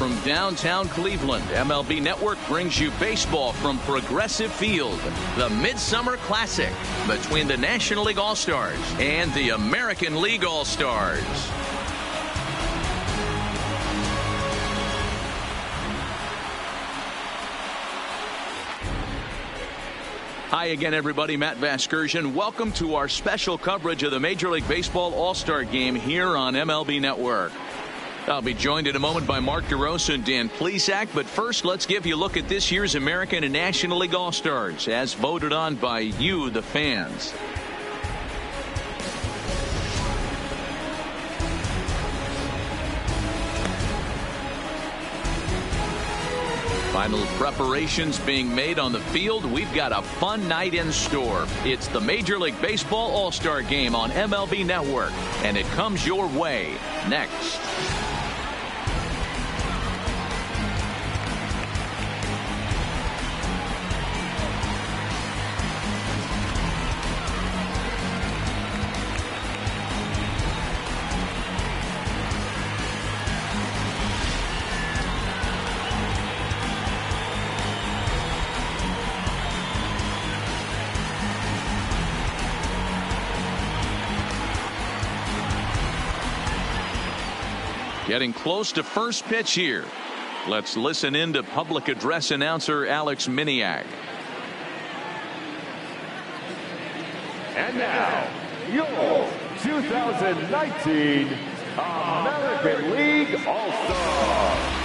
from downtown Cleveland, MLB Network brings you baseball from Progressive Field. The Midsummer Classic between the National League All-Stars and the American League All-Stars. Hi again, everybody. Matt Vasgersian. Welcome to our special coverage of the Major League Baseball All-Star Game here on MLB Network. I'll be joined in a moment by Mark DeRosa and Dan Plesac, but first let's give you a look at this year's American and National League All-Stars as voted on by you, the fans. Final preparations being made on the field. We've got a fun night in store. It's the Major League Baseball All-Star Game on MLB Network, and it comes your way next. Getting close to first pitch here. Let's listen in to public address announcer Alex Miniak. And now, your 2019 American League All-Star.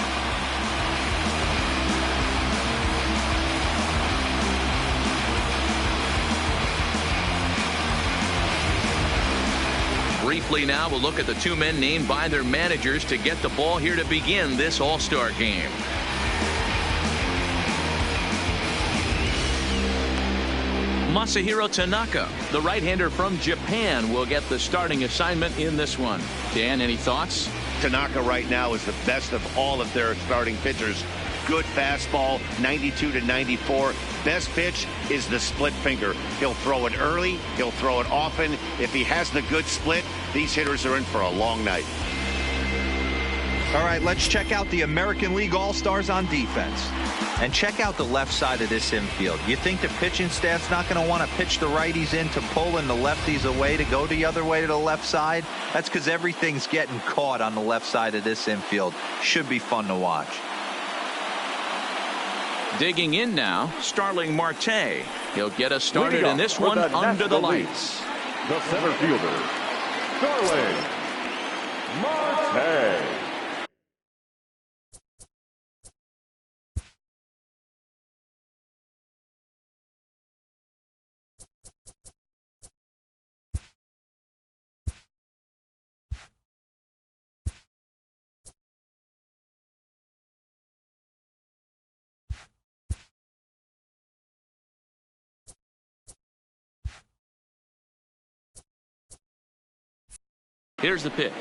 Briefly now, we'll look at the two men named by their managers to get the ball here to begin this All-Star Game. Masahiro Tanaka, the right-hander from Japan, will get the starting assignment in this one. Dan, any thoughts? Tanaka right now is the best of all of their starting pitchers. Good fastball, 92 to 94. Best pitch is the split finger. He'll throw it early. He'll throw it often. If he has the good split, these hitters are in for a long night. All right, let's check out the American League All-Stars on defense. And check out the left side of this infield. You think the pitching staff's not going to want to pitch the righties in to pull and the lefties away to go the other way to the left side? That's because everything's getting caught on the left side of this infield. Should be fun to watch. Digging in now, Starling Marte. He'll get us started in this one under the lights. The center fielder, Starling Marte. Here's the pitch.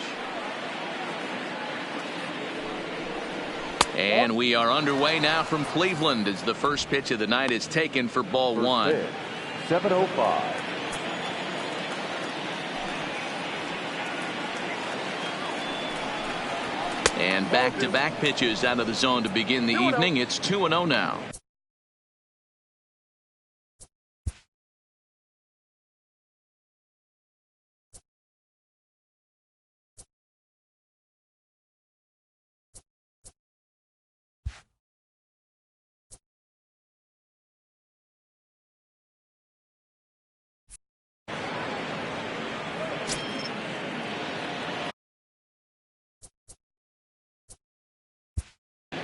And we are underway now from Cleveland as the first pitch of the night is taken for ball one. 7:05. And back-to-back pitches out of the zone to begin the evening. It's 2-0 now.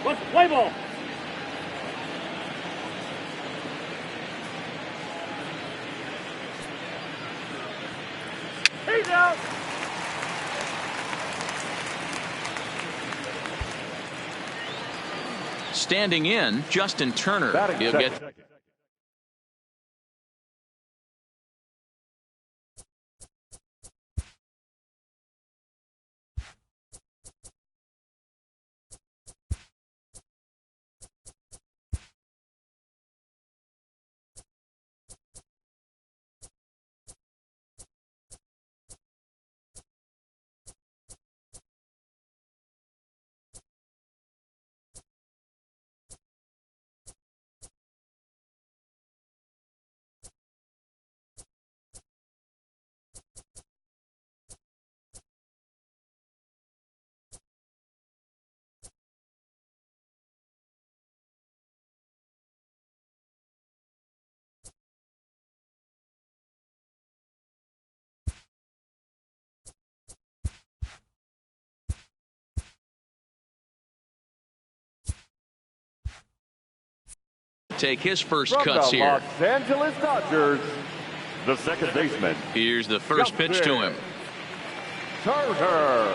Let's play ball. He's out. Standing in, Justin Turner. He'll get take his first From cuts the here. Los Angeles Dodgers, the second baseman. Here's the first pitch to him. Turner.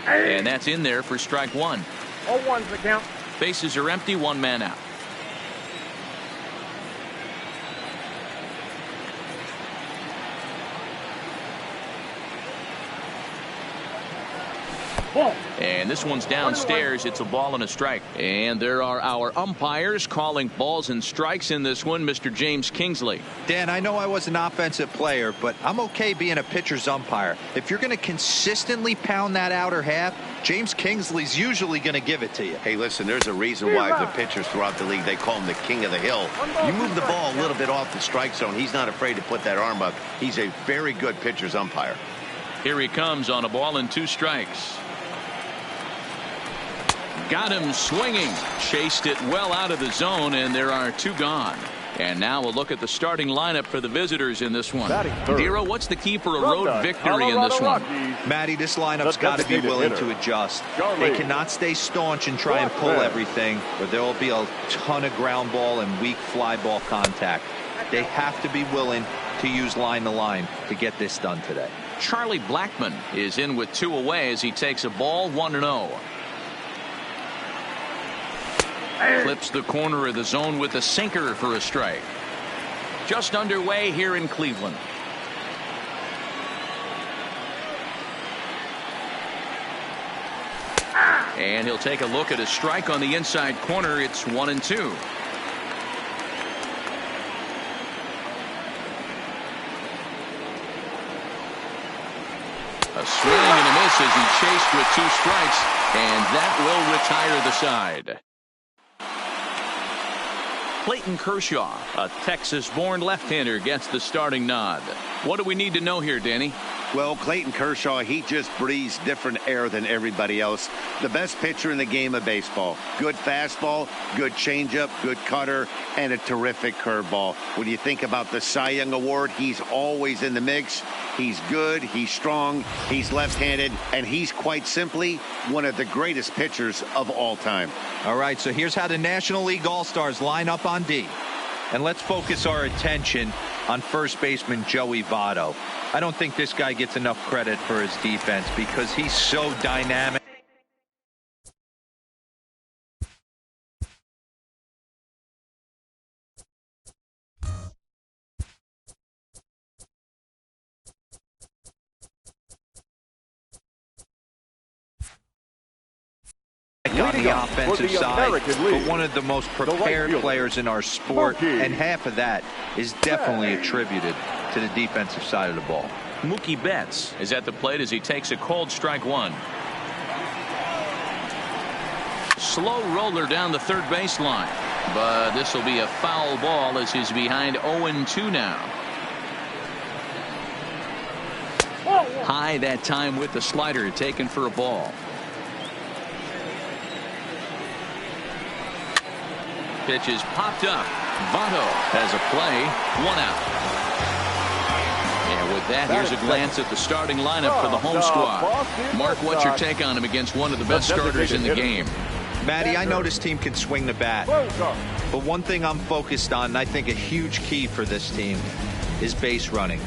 And that's in there for strike one. 0-1's the count. Bases are empty, one man out. And this one's downstairs. It's a ball and a strike. And there are our umpires calling balls and strikes in this one. Mr. James Kingsley. Dan, I know I was an offensive player, but I'm okay being a pitcher's umpire. If you're going to consistently pound that outer half, James Kingsley's usually going to give it to you. Hey, listen, there's a reason why the pitchers throughout the league, they call him the king of the hill. You move the ball a little bit off the strike zone, he's not afraid to put that arm up. He's a very good pitcher's umpire. Here he comes on a ball and 2 strikes. Got him swinging. Chased it well out of the zone, and there are 2 gone. And now we'll look at the starting lineup for the visitors in this one. Dero, what's the key for a road victory in this one? Matty, this lineup's got to be willing to adjust. They cannot stay staunch and try and pull everything, or there will be a ton of ground ball and weak fly ball contact. They have to be willing to use line to line to get this done today. Charlie Blackmon is in with 2 away as he takes a ball, 1-0. Clips the corner of the zone with a sinker for a strike. Just underway here in Cleveland. And he'll take a look at a strike on the inside corner. It's 1-2. A swing and a miss as he chased with 2 strikes, and that will retire the side. Clayton Kershaw, a Texas-born left-hander, gets the starting nod. What do we need to know here, Danny? Well, Clayton Kershaw, he just breathes different air than everybody else. The best pitcher in the game of baseball. Good fastball, good changeup, good cutter, and a terrific curveball. When you think about the Cy Young Award, he's always in the mix. He's good, he's strong, he's left-handed, and he's quite simply one of the greatest pitchers of all time. All right, so here's how the National League All-Stars line up on D. And let's focus our attention on first baseman Joey Votto. I don't think this guy gets enough credit for his defense because he's so dynamic. On the offensive side, but one of the most prepared players in our sport, and half of that is definitely attributed to the defensive side of the ball. Mookie Betts is at the plate as he takes a cold strike 1. Slow roller down the third baseline, but this will be a foul ball as he's behind 0-2 now. High that time with the slider taken for a ball. Pitch is popped up. Votto has a play, 1 out. And with that, here's a glance at the starting lineup for the home squad. Mark, what's your take on him against one of the best starters in the game? Matty, I know this team can swing the bat, but one thing I'm focused on, and I think a huge key for this team, is base running.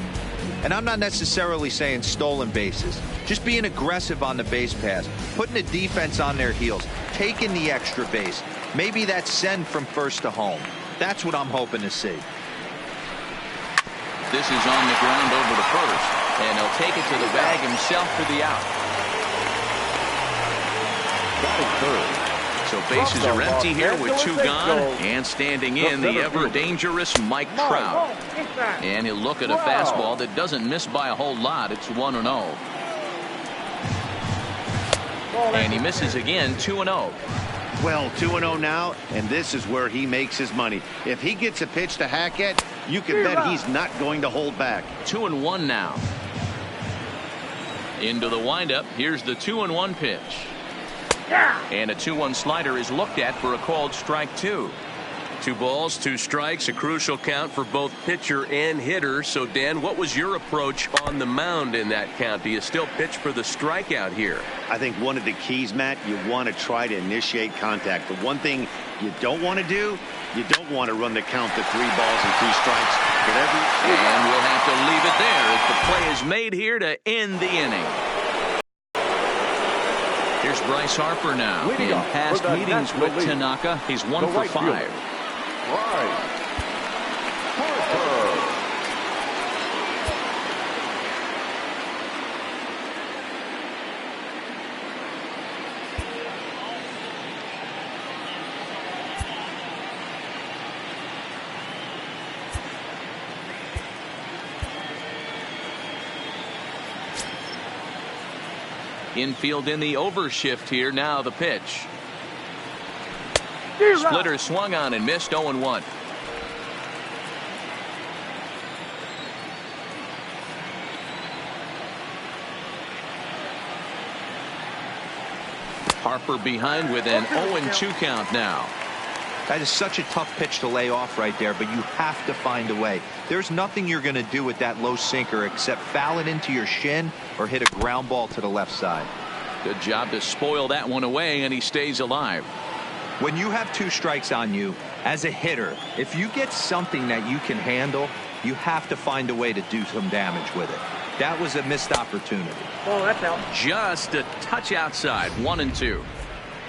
And I'm not necessarily saying stolen bases, just being aggressive on the base pass, putting the defense on their heels, taking the extra base. Maybe that's send from first to home. That's what I'm hoping to see. This is on the ground over to first, and he'll take it to the bag himself for the out. So bases are empty here with 2 gone, and standing in the ever-dangerous Mike Trout. And he'll look at a fastball that doesn't miss by a whole lot. It's 1-0. And he misses again, 2-0. Well, 2-0 now, and this is where he makes his money. If he gets a pitch to Hackett, you can bet he's not going to hold back. 2-1 now. Into the windup. Here's the 2-1 pitch. And a 2-1 slider is looked at for a called strike 2. 2 balls, 2 strikes, a crucial count for both pitcher and hitter. So, Dan, what was your approach on the mound in that count? Do you still pitch for the strikeout here? I think one of the keys, Matt, you want to try to initiate contact. The one thing you don't want to do, you don't want to run the count to 3 balls and 2 strikes. And we'll have to leave it there as the play is made here to end the inning. Here's Bryce Harper now. In past meetings with Tanaka, he's 1 for 5. Infield in the overshift here. Now the pitch. Splitter swung on and missed. 0-1. Harper behind with an 0-2 count now. That is such a tough pitch to lay off right there, but you have to find a way. There's nothing you're going to do with that low sinker except foul it into your shin or hit a ground ball to the left side. Good job to spoil that one away, and he stays alive. When you have 2 strikes on you, as a hitter, if you get something that you can handle, you have to find a way to do some damage with it. That was a missed opportunity. Oh, that's out. Just a touch outside. 1-2.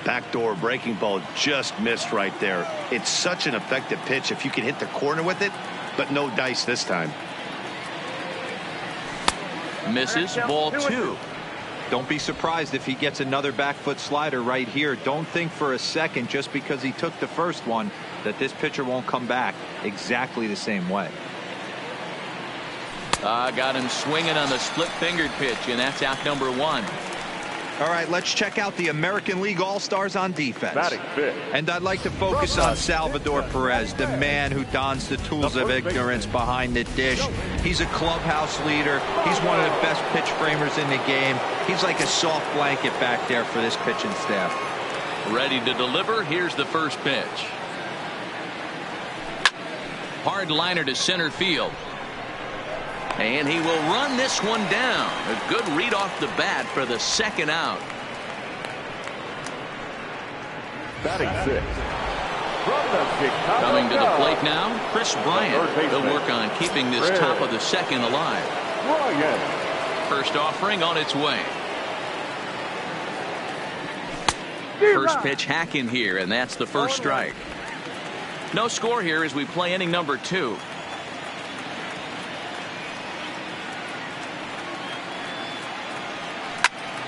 Backdoor breaking ball just missed right there. It's such an effective pitch if you can hit the corner with it, but no dice this time. Misses. Ball 2. Don't be surprised if he gets another back foot slider right here. Don't think for a second just because he took the first one that this pitcher won't come back exactly the same way. Got him swinging on the split-fingered pitch, and that's out number 1. All right, let's check out the American League All-Stars on defense. And I'd like to focus on Salvador Perez, the man who dons the tools of ignorance behind the dish. He's a clubhouse leader. He's one of the best pitch framers in the game. He's like a soft blanket back there for this pitching staff. Ready to deliver. Here's the first pitch. Hard liner to center field. And he will run this one down. A good read off the bat for the second out. Batting 6. Coming to the plate now, Chris Bryant. He'll work on keeping this top of the second alive. First offering on its way. First pitch hack in here, and that's the first strike. No score here as we play inning number 2.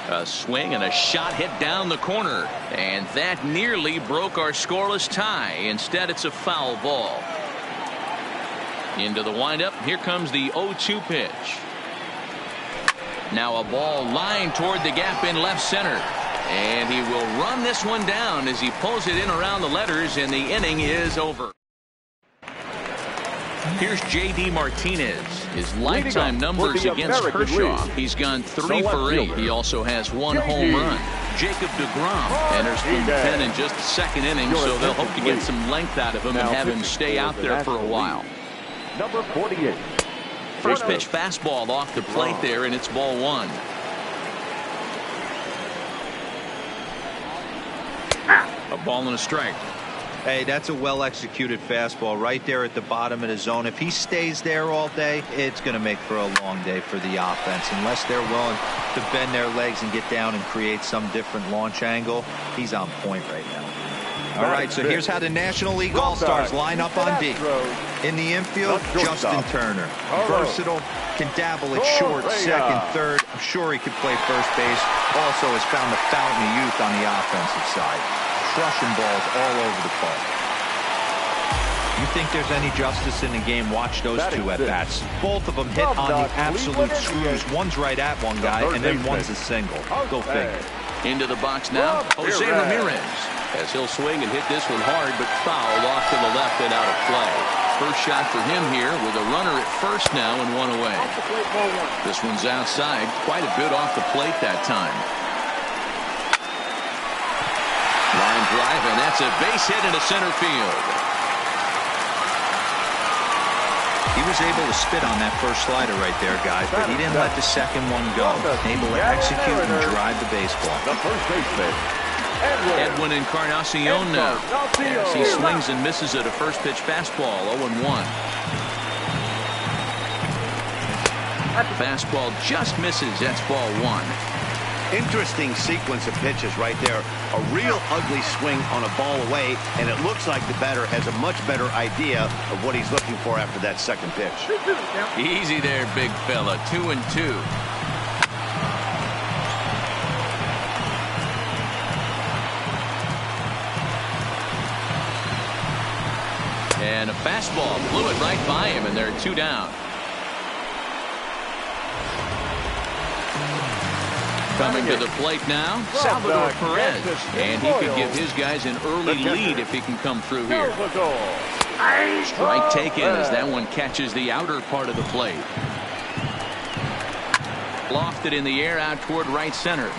A swing and a shot hit down the corner, and that nearly broke our scoreless tie. Instead, it's a foul ball. Into the windup. Here comes the 0-2 pitch. Now a ball lined toward the gap in left center, and he will run this one down as he pulls it in around the letters, and the inning is over. Here's J.D. Martinez. His lifetime numbers against Kershaw. He's gone 3 for 8. He also has 1 home run. Jacob deGrom enters from the pen in just the second inning, so they'll hope to get some length out of him and have him stay out there for a while. Number 48. First pitch fastball off the plate there, and it's ball 1. A ball and a strike. Hey, that's a well-executed fastball right there at the bottom of the zone. If he stays there all day, it's going to make for a long day for the offense. Unless they're willing to bend their legs and get down and create some different launch angle, he's on point right now. All right, so here's how the National League All-Stars line up on D. In the infield, Justin Turner. Versatile, can dabble at short, second, third. I'm sure he could play first base. Also has found the fountain of youth on the offensive side. Crushing balls all over the park. You think there's any justice in the game? Watch those 2 at-bats. Both of them hit on the absolute screws. One's right at one guy, and then one's a single. Go figure. Into the box now, Jose Ramirez. As he'll swing and hit this one hard, but fouled off to the left and out of play. First shot for him here with a runner at first now and 1 away. This one's outside, quite a bit off the plate that time. Line drive, and that's a base hit into center field. was able to spit on that first slider right there, guys, but he didn't let the second one go. Able to execute and drive the baseball. The first baseman, Edwin Encarnacion now. As he swings and misses at a first pitch fastball, 0-1. Fastball just misses. That's ball 1. Interesting sequence of pitches right there. A real ugly swing on a ball away, and it looks like the batter has a much better idea of what he's looking for after that second pitch. Easy there, big fella. 2-2. And a fastball blew it right by him, and they're 2 down. Coming to the plate now, Salvador Perez. And he could give his guys an early lead if he can come through here. Strike taken as that one catches the outer part of the plate. Lofted in the air out toward right center.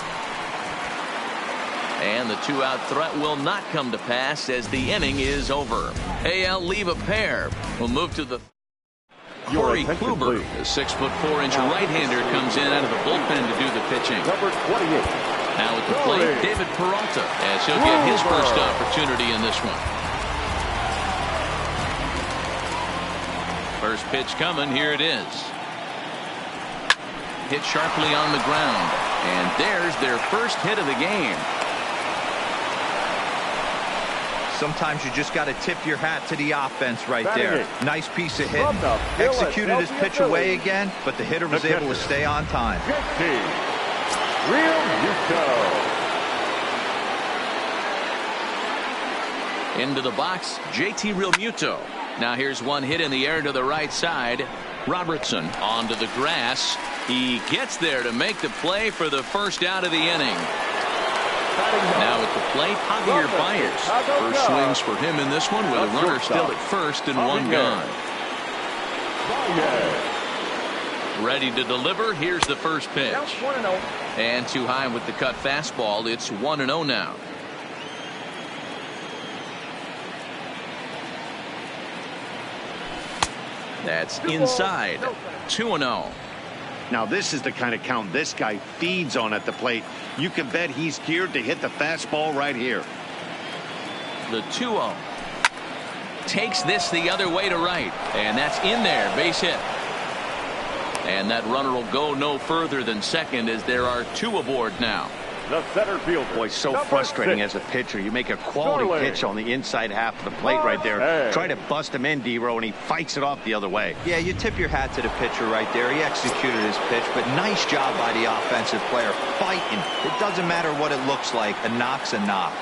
And the 2-out threat will not come to pass as the inning is over. AL leave a pair. We'll move to the Corey Kluber, the 6'4" right-hander, comes in out of the bullpen to do the pitching. Number 28. Now at the plate, David Peralta, as he'll get his first opportunity in this one. First pitch coming. Here it is. Hit sharply on the ground. And there's their first hit of the game. Sometimes you just got to tip your hat to the offense right there. Nice piece of hitting. Executed his pitch away again, but the hitter was able to stay on time. Into the box, JT Realmuto. Now here's one hit in the air to the right side. Robertson onto the grass. He gets there to make the play for the first out of the inning. Now at the plate, Javier Baez. First swings for him in this one with a runner still at first and one gone. Ready to deliver. Here's the first pitch. And too high with the cut fastball. It's 1-0 now. That's inside. 2-0. Now this is the kind of count this guy feeds on at the plate. You can bet he's geared to hit the fastball right here. The 2-0 takes this the other way to right, and that's in there. Base hit. And that runner will go no further than second as there are 2 aboard now. The center field. Boy, so frustrating as a pitcher. You make a quality pitch on the inside half of the plate right there. Try to bust him in, D-Row, and he fights it off the other way. Yeah, you tip your hat to the pitcher right there. He executed his pitch, but nice job by the offensive player fighting. It doesn't matter what it looks like. A knock's a knock.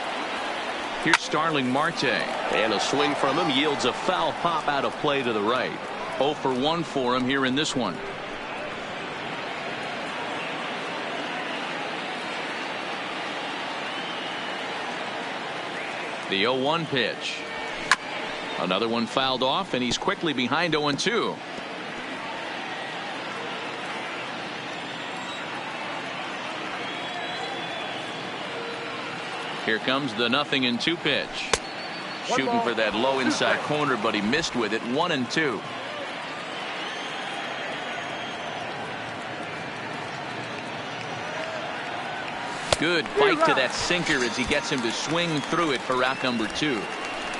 Here's Starling Marte. And a swing from him yields a foul pop out of play to the right. 0 for 1 for him here in this one. The 0-1 pitch. Another one fouled off, and he's quickly behind 0-2. Here comes the 0-2 pitch. Shooting for that low inside corner, but he missed with it. 1-2. Good fight to that sinker as he gets him to swing through it for out number 2.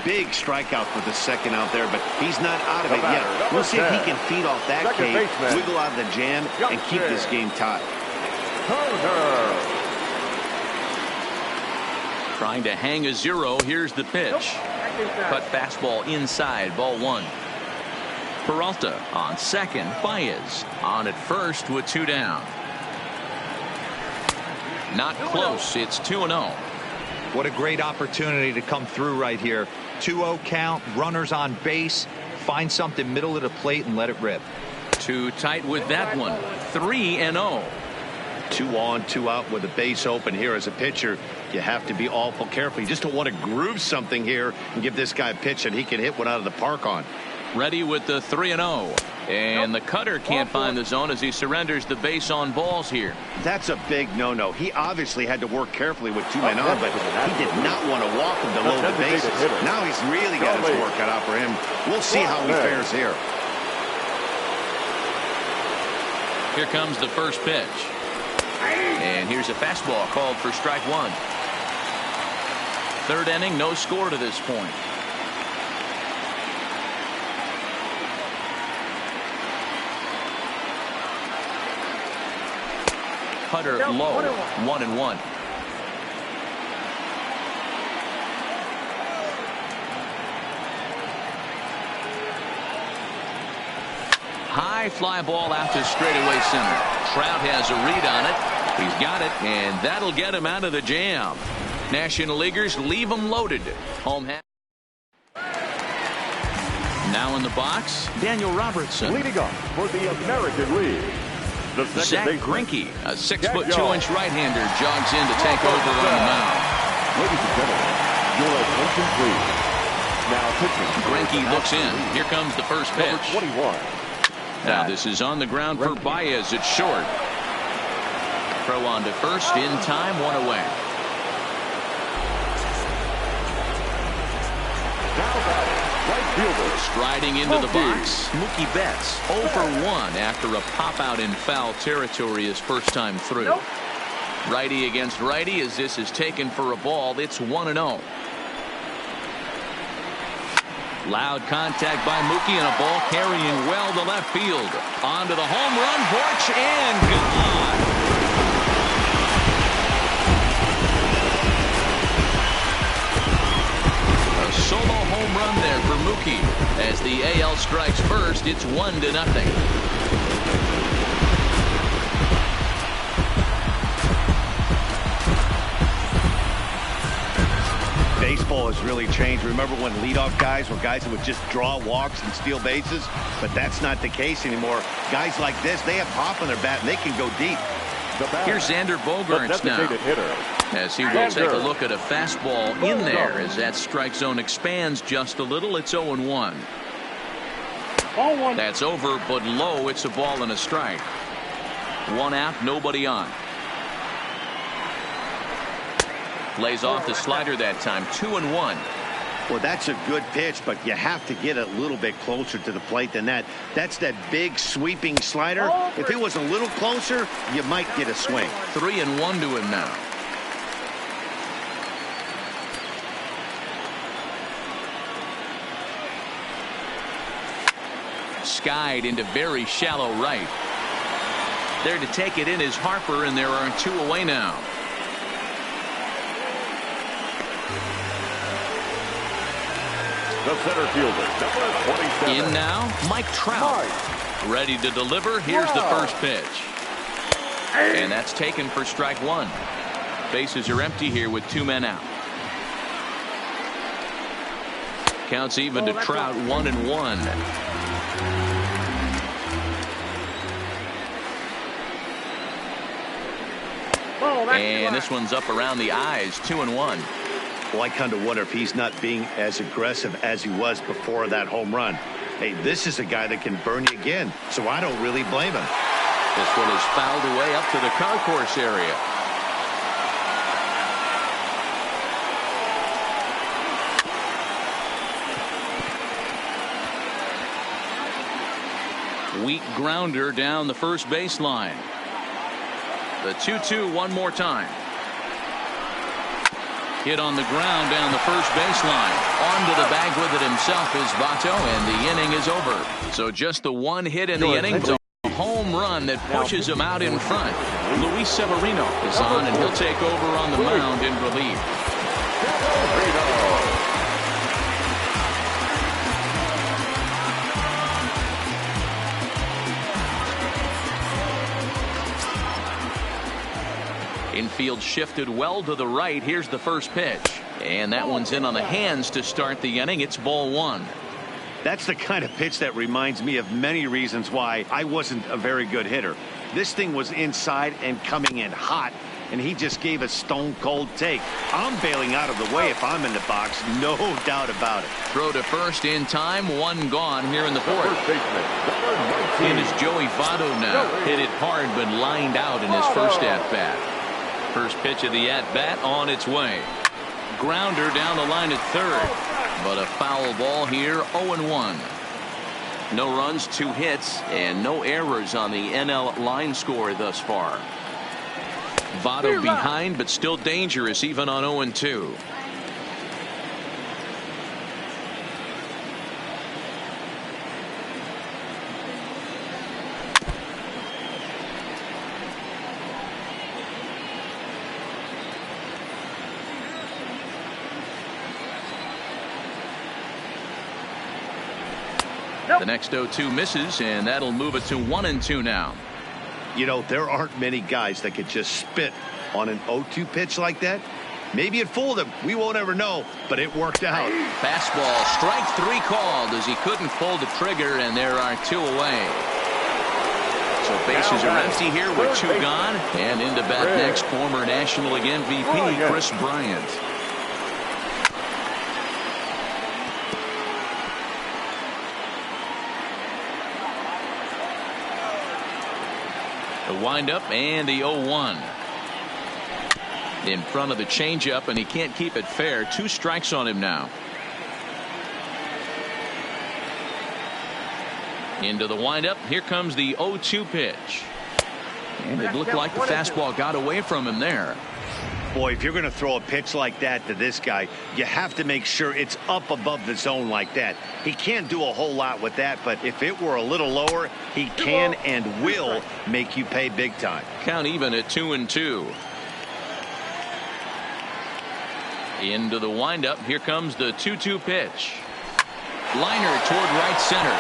Big strikeout for the second out there, but he's not out of it yet. We'll see if he can feed off that cave, wiggle out of the jam, and keep this game tied. Trying to hang a 0. Here's the pitch. Cut fastball inside, ball 1. Peralta on second. Baez on at first with 2 down. Not close. It's 2-0. What a great opportunity to come through right here. 2-0 count, runners on base. Find something middle of the plate and let it rip. Too tight with that one. 3-0. 2 on, 2 out with the base open here as a pitcher. You have to be awful careful. You just don't want to groove something here and give this guy a pitch that he can hit one out of the park on. Ready with the 3-0. And the cutter can't find the zone as he surrenders the base on balls here. That's a big no-no. He obviously had to work carefully with 2 men on, but he did not want to walk him to load the bases. Now he's really got his work cut out for him. We'll see how he fares here. Here comes the first pitch. And here's a fastball called for strike one. Third inning, no score to this point. Cutter low, 1-1. High fly ball out to straightaway center. Trout has a read on it. He's got it, and that'll get him out of the jam. National Leaguers leave him loaded. Home half. Now in the box, Daniel Robertson. Leading off for the American League, the Zach second baseman, Greinke, a 6'2" Jack right-hander, jogs in to take over on the mound. Ladies and gentlemen, your attention please. Now pitching. Greinke looks in. Here comes the first Number pitch. 21. Now this is on the ground for Baez. It's short. Throw on to first in time, one away. Now batting, right fielder. Striding into the box, Mookie Betts 0 for 1 after a pop out in foul territory his first time through. Righty against righty as this is taken for a ball. It's 1-0. Loud contact by Mookie and a ball carrying well to left field. Onto the home run porch and gone. A solo home run there for Mookie. As the AL strikes first, it's 1-0. Baseball has really changed. Remember when leadoff guys were guys that would just draw walks and steal bases? But that's not the case anymore. Guys like this, they have pop on their bat and they can go deep. Here's Xander Bogaerts now. As he will take a look at a fastball in there as that strike zone expands just a little. It's 0-1. That's over, but low. It's a ball and a strike. One out, nobody on. Lays off the slider that time. 2-1. Well, that's a good pitch, but you have to get a little bit closer to the plate than that. That's that big sweeping slider. If it was a little closer, you might get a swing. 3-1 to him now. Skied into very shallow right. There to take it in is Harper, and there are 2 away now. The center fielder, number 27. In now, Mike Trout. Ready to deliver. Here's the first pitch. And that's taken for strike one. Bases are empty here with 2 men out. Counts even to Trout, 1-1. And this one's up around the eyes, 2-1. Well, I kind of wonder if he's not being as aggressive as he was before that home run. Hey, this is a guy that can burn you again, so I don't really blame him. This one is fouled away up to the concourse area. Weak grounder down the first baseline. The 2-2 one more time. Hit on the ground down the first baseline. Onto the bag with it himself is Votto, and the inning is over. So just the one hit in the inning. A home run that pushes him out in front. Luis Severino is on, and he'll take over on the mound in relief. Infield shifted well to the right. Here's the first pitch. And that one's in on the hands to start the inning. It's ball one. That's the kind of pitch that reminds me of many reasons why I wasn't a very good hitter. This thing was inside and coming in hot, and he just gave a stone cold take. I'm bailing out of the way if I'm in the box, no doubt about it. Throw to first in time, one gone here in the fourth. And it's Joey Votto now. Hit it hard but lined out in his first at-bat. First pitch of the at-bat on its way. Grounder down the line at third. But a foul ball here, 0-1. No runs, 2 hits, and no errors on the NL line score thus far. Votto behind, but still dangerous even on 0-2. The next 0-2 misses, and that'll move it to 1-2 now. You know, there aren't many guys that could just spit on an 0-2 pitch like that. Maybe it fooled him. We won't ever know, but it worked out. Fastball, strike 3 called as he couldn't pull the trigger, and there are 2 away. So bases are empty here with 2 gone, and into bat next, former National League MVP Kris Bryant. The windup and the 0-1. In front of the changeup, and he can't keep it fair. 2 strikes on him now. Into the windup. Here comes the 0-2 pitch. And it looked like the fastball got away from him there. Boy, if you're going to throw a pitch like that to this guy, you have to make sure it's up above the zone like that. He can't do a whole lot with that, but if it were a little lower, he can and will make you pay big time. Count even at 2-2. Into the windup. Here comes the 2-2 pitch. Liner toward right center.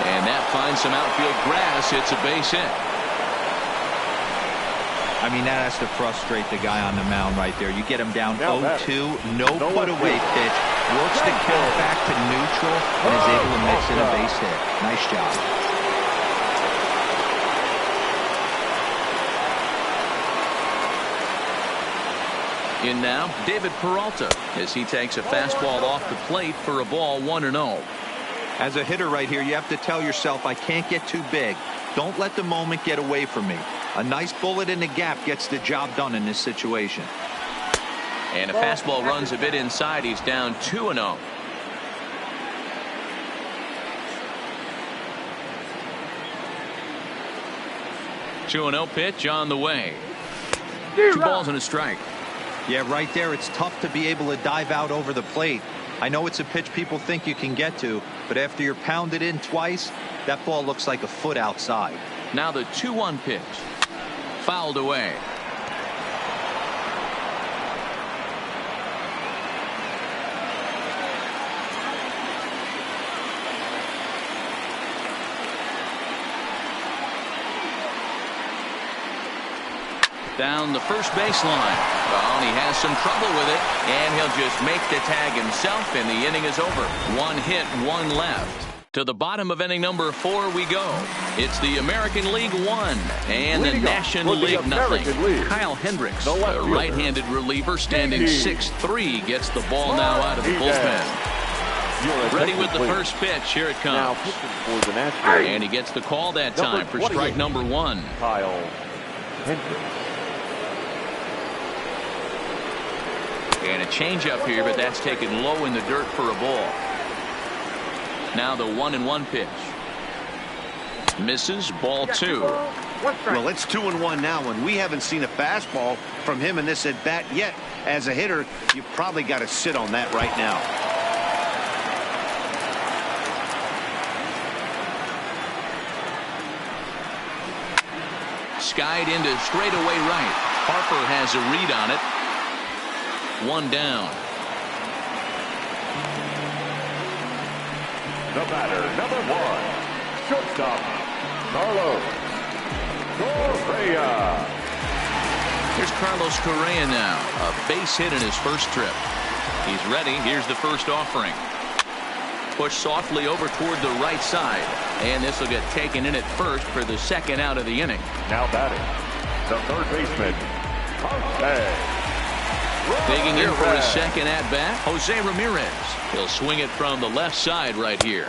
And that finds some outfield grass. It's a base hit. I mean, that has to frustrate the guy on the mound right there. You get him down 0-2, no put away pitch, works the count back to neutral, and is able to mix in a base hit. Nice job. In now, David Peralta, as he takes a fastball off the plate for a ball, 1-0. As a hitter right here, you have to tell yourself, I can't get too big. Don't let the moment get away from me. A nice bullet in the gap gets the job done in this situation. And a fastball runs a bit inside. He's down 2-0. Two 2-0 pitch on the way. 2 balls and a strike. Yeah, right there, it's tough to be able to dive out over the plate. I know it's a pitch people think you can get to, but after you're pounded in twice, that ball looks like a foot outside. Now the 2-1 pitch. Fouled away. Down the first baseline. Well, he has some trouble with it, and he'll just make the tag himself, and the inning is over. 1 hit, 1 left. To the bottom of inning number 4 we go. It's the American League 1 and the National League nothing. Kyle Hendricks, a right-handed reliever standing 6'3", gets the ball now out of the bullpen. Ready with the first pitch. Here it comes. And he gets the call that time for strike number 1. Kyle Hendricks. And a changeup here, but that's taken low in the dirt for a ball. Now the 1-1 pitch. Misses, ball 2. Well, it's 2-1 now, and we haven't seen a fastball from him in this at bat yet. As a hitter, you probably got to sit on that right now. Skied into straightaway right. Harper has a read on it. 1 down. The batter, number 1, shortstop, Carlos Correa. Here's Carlos Correa now. A base hit in his first trip. He's ready. Here's the first offering. Push softly over toward the right side. And this will get taken in at first for the second out of the inning. Now batting, the third baseman, Jose Digging in for his second at bat, Jose Ramirez. He'll swing it from the left side right here.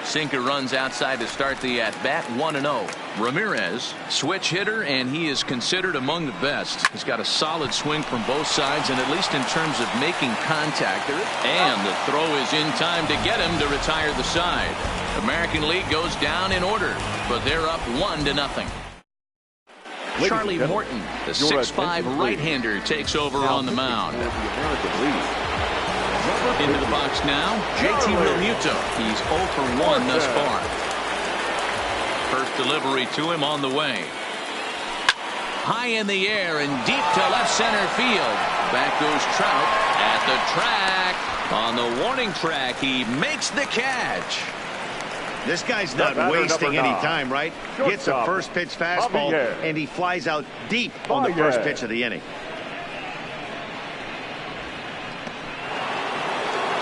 Sinker runs outside to start the at-bat, 1-0. Ramirez, switch hitter, and he is considered among the best. He's got a solid swing from both sides, and at least in terms of making contact. And the throw is in time to get him to retire the side. American League goes down in order, but they're up 1-0. Charlie Morton, the 6'5" right-hander, takes over on the mound. Into the box now, JT Realmuto. He's 0 for 1 thus far. First delivery to him on the way. High in the air and deep to left center field. Back goes Trout at the track. On the warning track, he makes the catch. This guy's not wasting any time, right? Gets a first pitch fastball, and he flies out deep on the first pitch of the inning.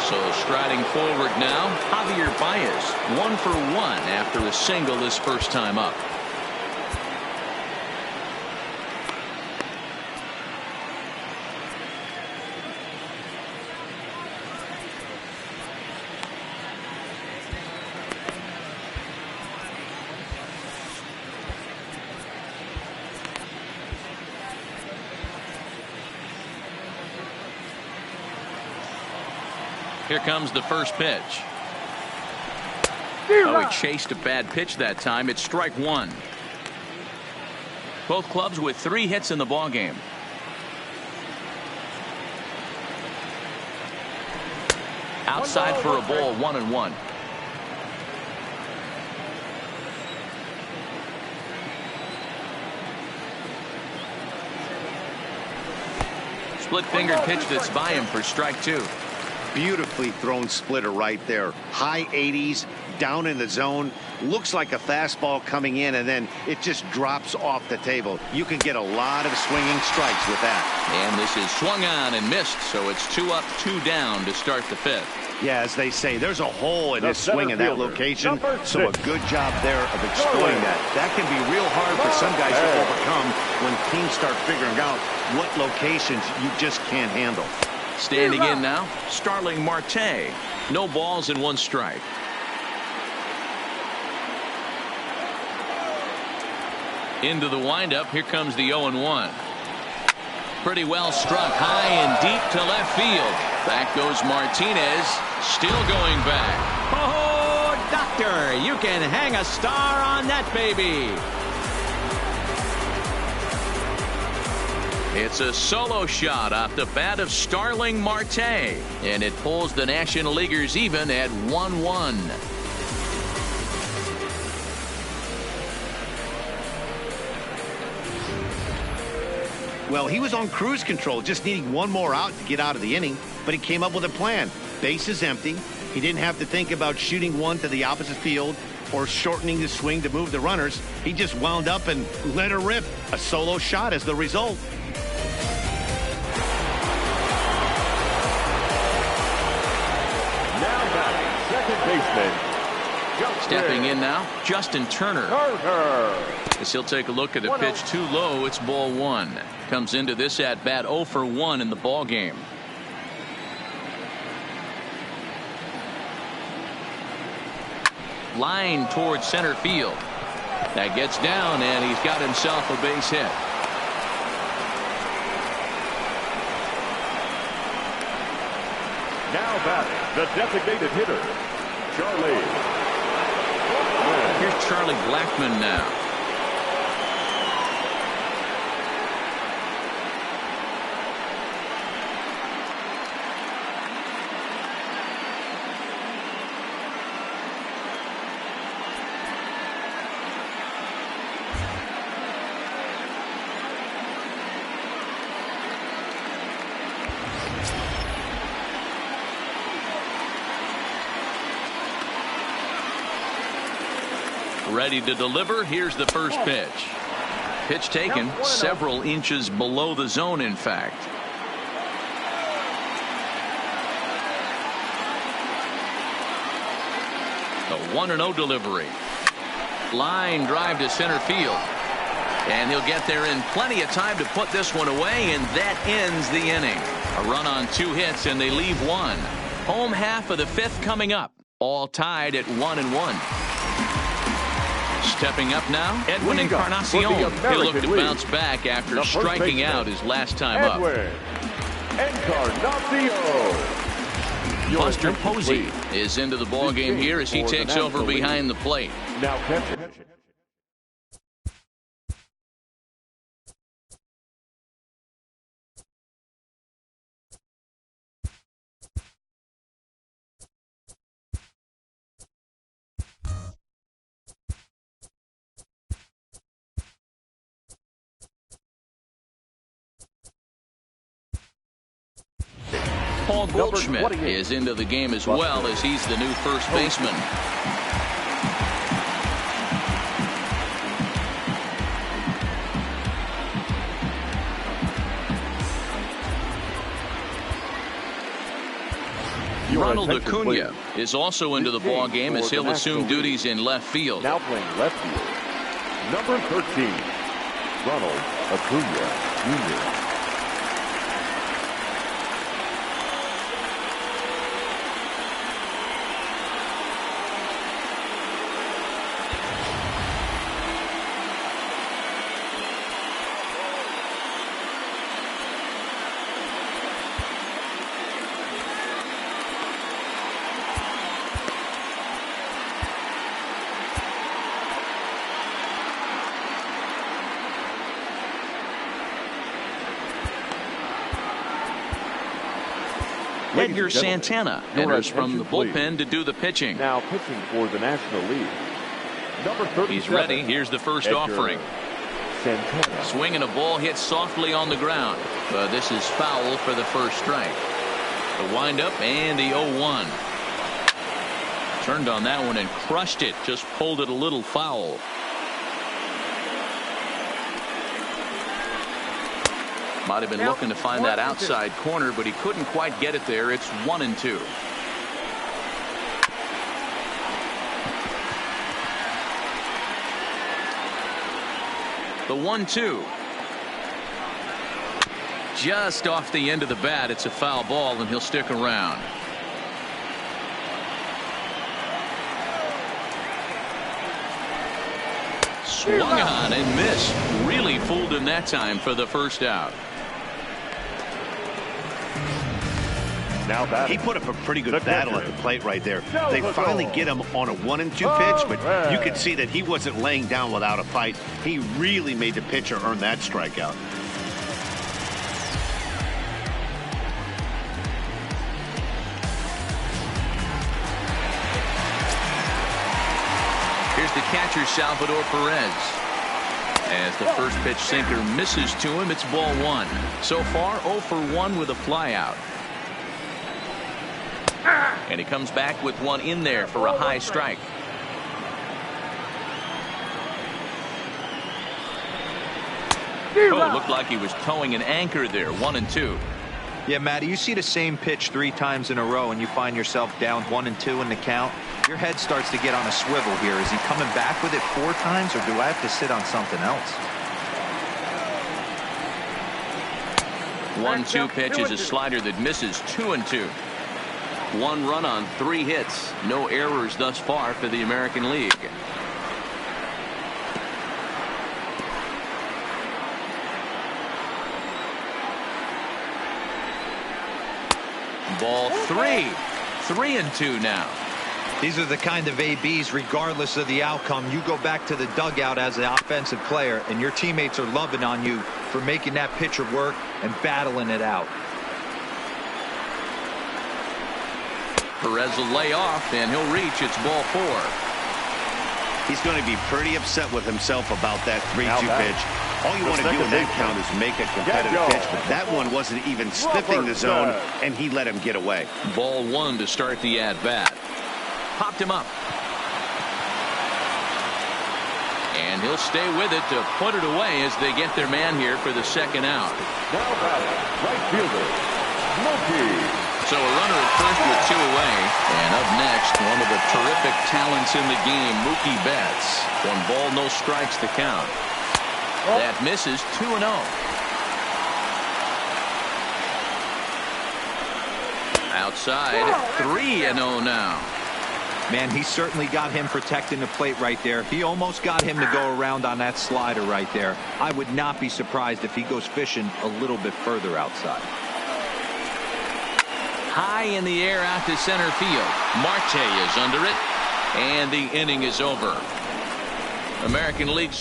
So striding forward now, Javier Baez, 1 for 1 after a single his first time up. Here comes the first pitch. Oh, he chased a bad pitch that time. It's strike one. Both clubs with 3 hits in the ballgame. Outside for a ball, 1-1. Split-fingered pitch that's by him for strike 2. Beautifully thrown splitter right there. High 80s, down in the zone. Looks like a fastball coming in, and then it just drops off the table. You can get a lot of swinging strikes with that. And this is swung on and missed, so it's 2 up, 2 down to start the 5th. Yeah, as they say, there's a hole in his swing in that location, so a good job there of exploiting that. That can be real hard for some guys to overcome when teams start figuring out what locations you just can't handle. Standing in now, Starling Marte. No balls and 1 strike. Into the windup. Here comes the 0-1. Pretty well struck high and deep to left field. Back goes Martinez. Still going back. Oh, doctor, you can hang a star on that baby. It's a solo shot off the bat of Starling Marte, and it pulls the National Leaguers even at 1-1. Well, he was on cruise control, just needing 1 more out to get out of the inning, but he came up with a plan. Base is empty. He didn't have to think about shooting one to the opposite field or shortening the swing to move the runners. He just wound up and let her rip. A solo shot as the result. Second baseman. Stepping in now, Justin Turner. As he'll take a look at the pitch too low, it's ball 1. Comes into this at bat 0 for 1 in the ball game. Line towards center field. That gets down, and he's got himself a base hit. Now batting, the designated hitter, Charlie. Here's Charlie Blackmon now. Ready to deliver. Here's the first pitch. Pitch taken several inches below the zone, in fact. A 1-0 delivery. Line drive to center field. And he'll get there in plenty of time to put this one away, and that ends the inning. A run on 2 hits, and they leave 1. Home half of the 5th coming up. All tied at 1-1. Stepping up now, Edwin Encarnacion. He'll look to bounce back after striking out his last time up. Buster Posey is into the ball game here as he takes over behind the plate. Now catching. Paul Goldschmidt is into the game as well as he's the new first baseman. Ronald Acuna is also into the ball game as he'll assume duties in left field. Now playing left field, number 13, Ronald Acuna Jr. Edgar Santana enters from the bullpen to do the pitching. Now pitching for the National League, number 37. He's ready. Here's the first offering. Santana. Swinging a ball hit softly on the ground. But this is foul for the first strike. The windup and the 0-1. Turned on that one and crushed it. Just pulled it a little foul. Might have been looking to find that outside corner, but he couldn't quite get it there. It's 1-2. The 1-2. Just off the end of the bat. It's a foul ball, and he'll stick around. Swung on and missed. Really fooled him that time for the first out. He put up a pretty good battle at the plate right there. They finally get him on a 1-2 pitch, but you could see that he wasn't laying down without a fight. He really made the pitcher earn that strikeout. Here's the catcher, Salvador Perez. As the first pitch sinker misses to him, it's ball one. So far, 0 for 1 with a flyout. And he comes back with one in there for a high strike. Oh, looked like he was towing an anchor there. 1-2. Yeah, Matty, you see the same pitch 3 times in a row and you find yourself down 1-2 in the count. Your head starts to get on a swivel here. Is he coming back with it 4 times, or do I have to sit on something else? 1-2 pitch is a slider that misses. 2-2. 1 run on 3 hits. No errors thus far for the American League. Ball 3. 3-2 now. These are the kind of ABs, regardless of the outcome. You go back to the dugout as an offensive player, and your teammates are loving on you for making that pitcher work and battling it out. Perez will lay off, and he'll reach. It's ball 4. He's going to be pretty upset with himself about that 3-2 pitch. All you want to do in that count is make a competitive pitch, but that one wasn't even sniffing the zone, and he let him get away. Ball 1 to start the at-bat. Popped him up. And he'll stay with it to put it away as they get their man here for the second out. Now batting, right fielder, Mookie. So a runner at first with 2 away. And up next, one of the terrific talents in the game, Mookie Betts. 1 ball, no strikes to count. That misses. 2-0. Outside, 3-0 now. Man, he certainly got him protecting the plate right there. He almost got him to go around on that slider right there. I would not be surprised if he goes fishing a little bit further outside. High in the air out to center field. Marte is under it, and the inning is over. American League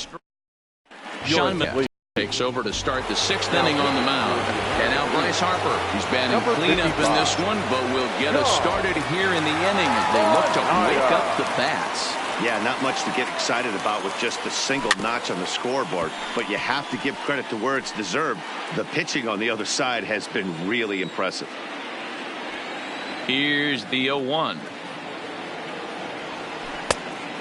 Sean McCutcheon takes over to start the 6th inning on the mound. And now Bryce Harper. He's batting cleanup in this one, but will get us started here in the inning as they look to wake up the bats. Yeah, not much to get excited about with just a single notch on the scoreboard, but you have to give credit to where it's deserved. The pitching on the other side has been really impressive. Here's the 0-1.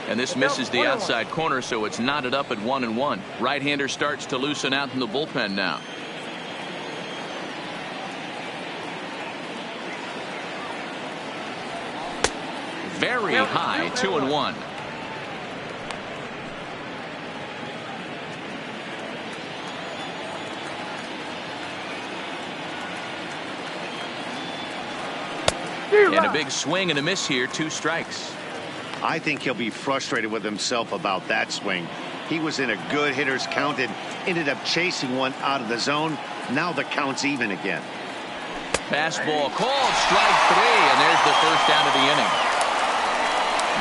And this misses the outside corner, so it's knotted up at 1-1. Right-hander starts to loosen out in the bullpen now. Very high, 2-1. And a big swing and a miss here, 2 strikes. I think he'll be frustrated with himself about that swing. He was in a good hitter's count and ended up chasing one out of the zone. Now the count's even again. Fastball called, strike 3, and there's the first out of the inning.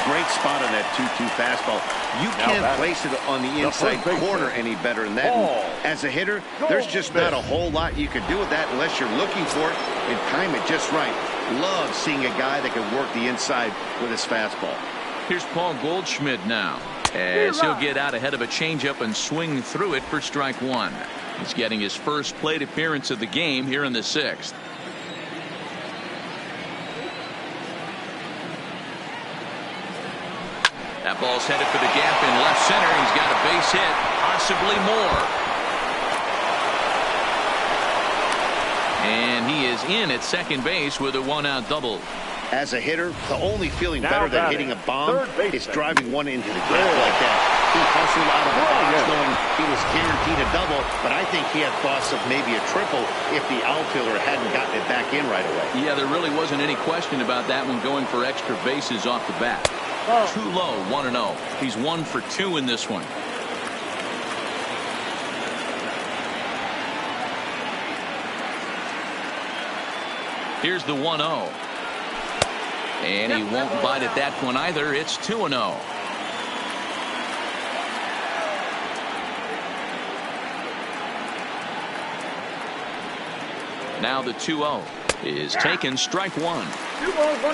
Great spot on that 2-2 fastball. You can't place it on the inside corner any better than that. As a hitter, there's just not a whole lot you can do with that unless you're looking for it and time it just right. Love seeing a guy that can work the inside with his fastball. Here's Paul Goldschmidt now, as he'll get out ahead of a changeup and swing through it for strike 1. He's getting his first plate appearance of the game here in the 6th. That ball's headed for the gap in left center. He's got a base hit, possibly more. And he is in at second base with a 1-out double. As a hitter, the only feeling better than hitting a bomb is driving one into the gap like that. He hustled out of the box knowing he was guaranteed a double, but I think he had thoughts of maybe a triple if the outfielder hadn't gotten it back in right away. Yeah, there really wasn't any question about that one going for extra bases off the bat. Too low, 1-0. He's 1 for 2 in this one. Here's the 1-0. And he won't bite at that one either. It's 2-0. Now the 2-0 is taken, strike 1.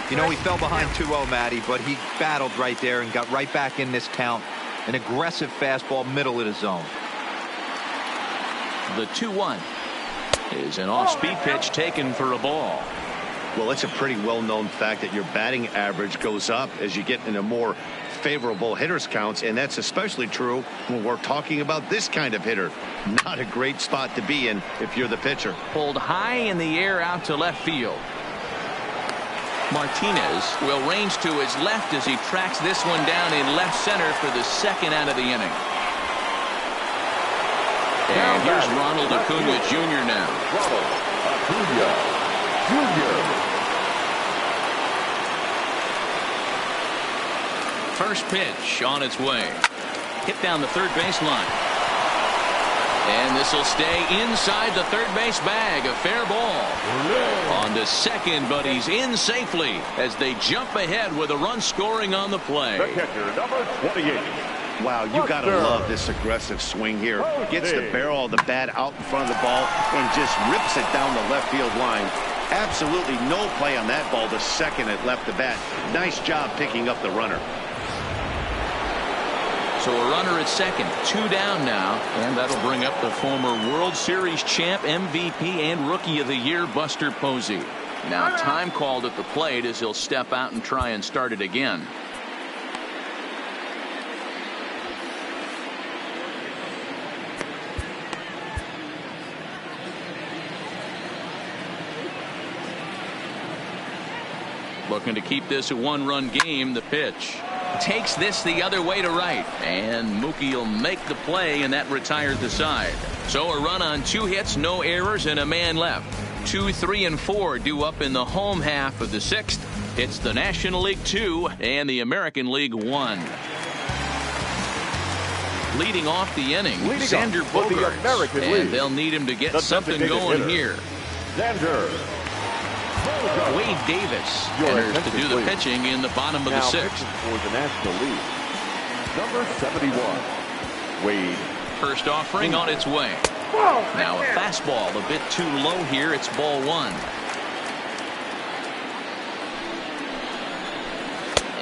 You know, he fell behind 2-0, Matty, but he battled right there and got right back in this count. An aggressive fastball, middle of the zone. The 2-1 is an off-speed pitch taken for a ball. Well, it's a pretty well-known fact that your batting average goes up as you get into more favorable hitters counts, and that's especially true when we're talking about this kind of hitter. Not a great spot to be in if you're the pitcher. Pulled high in the air out to left field. Martinez will range to his left as he tracks this one down in left center for the 2nd out of the inning. And here's Ronald Acuna Jr. now. Ronald Acuna Jr. First pitch on its way. Hit down the third baseline. And this will stay inside the third base bag. A fair ball. On to second, but he's in safely as they jump ahead with a run scoring on the play. The catcher, number 28. Wow, you got to love this aggressive swing here. Gets the barrel of the bat out in front of the ball and just rips it down the left field line. Absolutely no play on that ball the second it left the bat. Nice job picking up the runner. So a runner at second, 2 down now, and that'll bring up the former World Series champ, MVP, and Rookie of the Year, Buster Posey. Now time called at the plate as he'll step out and try and start it again. Looking to keep this a 1-run game. The pitch takes this the other way to right, and Mookie will make the play, and that retired the side. So a run on 2 hits, no errors, and a man left. 2, 3, and 4 due up in the home half of the 6th. It's the National League 2 and the American League 1. Leading off the inning, Xander Bogaerts, and they'll need him to get something going here. Xander Wade Davis enters to do the pitching in the bottom of the sixth. For the National League, number 71, Wade. First offering on its way. Now a fastball a bit too low here. It's ball one.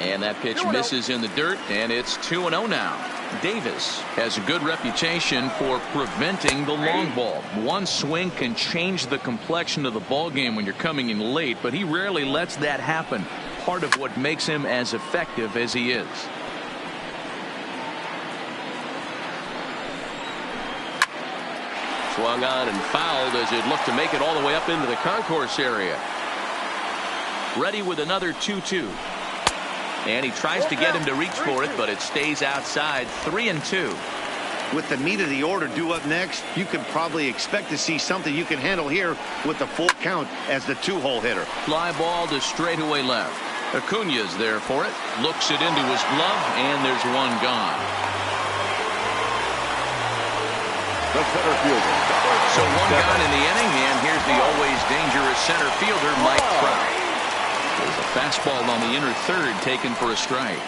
And that pitch misses in the dirt, and it's 2-0 now. Davis has a good reputation for preventing the long ball. One swing can change the complexion of the ball game when you're coming in late, but he rarely lets that happen. Part of what makes him as effective as he is. Swung on and fouled as it looked to make it all the way up into the concourse area. Ready with another 2-2. And he tries to get him to reach for it, but it stays outside. 3-2. With the meat of the order due up next, you can probably expect to see something you can handle here with the full count as the two-hole hitter. Fly ball to straightaway left. Acuña's there for it. Looks it into his glove, and there's one gone. The center fielder. So one gone in the inning, and here's the always dangerous center fielder, Mike Trout. There's a fastball on the inner third taken for a strike.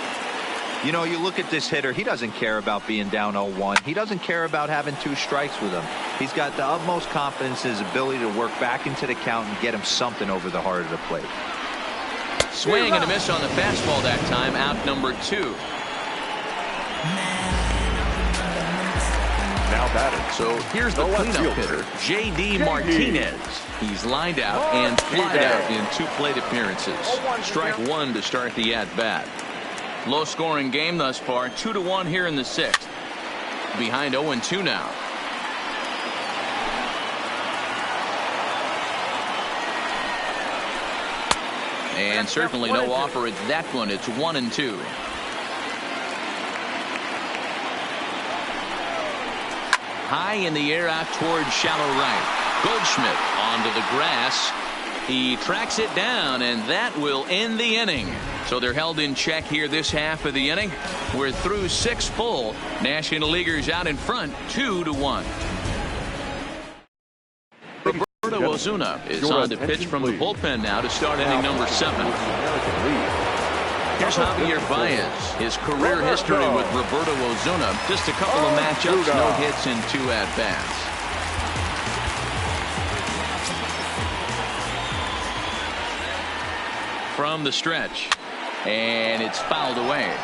You know, you look at this hitter, he doesn't care about being down 0-1. He doesn't care about having 2 strikes with him. He's got the utmost confidence in his ability to work back into the count and get him something over the heart of the plate. Swing and a miss on the fastball that time, out number 2. Now batted. So here's the cleanup hitter, J.D. Martinez. He's lined out and flied out in 2 plate appearances. Strike 1 to start the at-bat. Low-scoring game thus far, 2-1 here in the 6th. Behind 0-2 now. And certainly no offer at that one. It's 1-2. High in the air out towards shallow right. Goldschmidt onto the grass. He tracks it down, and that will end the inning. So they're held in check here this half of the inning. We're through 6 full. National Leaguers out in front, 2-1. Roberto Osuna is on to pitch from the bullpen now to start inning number 7. Here's Javier Baez. His career history with Roberto Osuna, just a couple of matchups, no hits in 2 at-bats. From the stretch, and it's fouled away.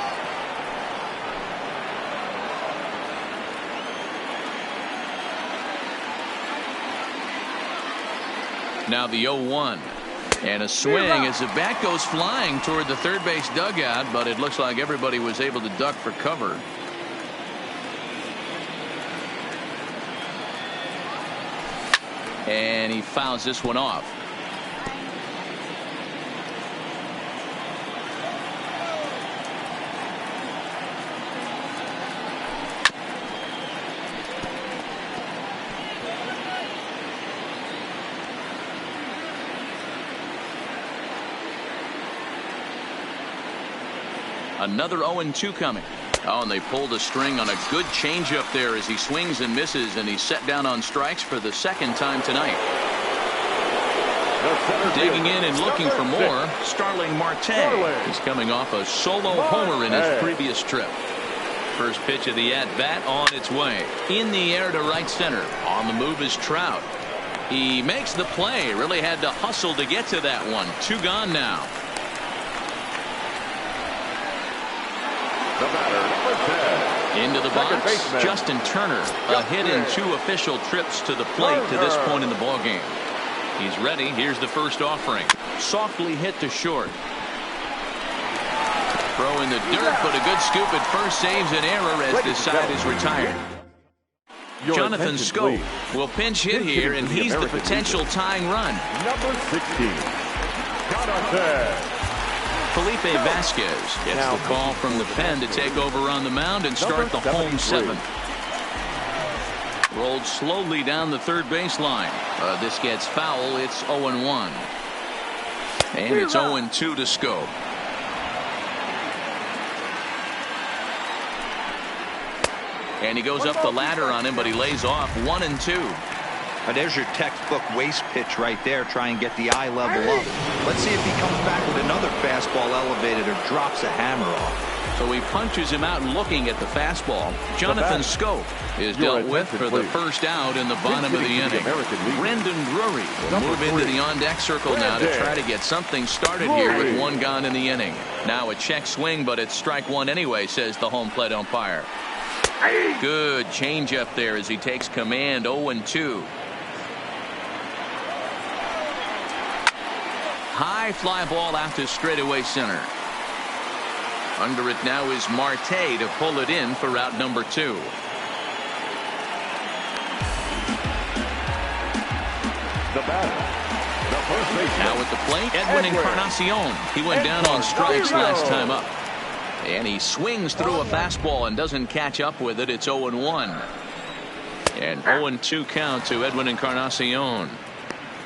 Now the 0-1. And a swing as the bat goes flying toward the third base dugout, but it looks like everybody was able to duck for cover. And he fouls this one off. Another 0-2 coming. Oh, and they pulled a string on a good changeup there as he swings and misses, and he's set down on strikes for the 2nd time tonight. Digging in and looking for more, Starling Marte is coming off a solo homer in his previous trip. First pitch of the at-bat on its way. In the air to right center. On the move is Trout. He makes the play. Really had to hustle to get to that one. 2 gone now. The batter, number 10. Into the box, Justin Turner. A hit in 2 official trips to the plate to this point in the ballgame. He's ready. Here's the first offering. Softly hit to short. Throw in the dirt, but a good scoop at first saves an error as this side is retired. Jonathan Schoop will pinch hit here, and he's the potential tying run. Number 16, Jonathan. Felipe Vasquez gets the call from the pen to take over on the mound and start the home 7th. Rolled slowly down the third baseline. This gets foul. It's 0-1. And it's 0-2 to Schoop. And he goes up the ladder on him, but he lays off 1-2. There's your textbook waist pitch right there. Try and get the eye level up. Let's see if he comes back with another fastball elevated or drops a hammer off. So he punches him out looking at the fastball. Jonathan Schoop is dealt with for the first out in the bottom of the inning. Brendan Drury will move into the on-deck circle now to try to get something started here with one gone in the inning. Now a check swing, but it's strike one anyway, says the home plate umpire. Good change up there as he takes command. 0-2. High fly ball out to straightaway center. Under it now is Marte to pull it in for route number 2. The batter, the first baseman. Now at the plate, Edwin Encarnacion. He went down on strikes last time up. And he swings through a fastball and doesn't catch up with it. It's 0-1. And 0-2 count to Edwin Encarnacion.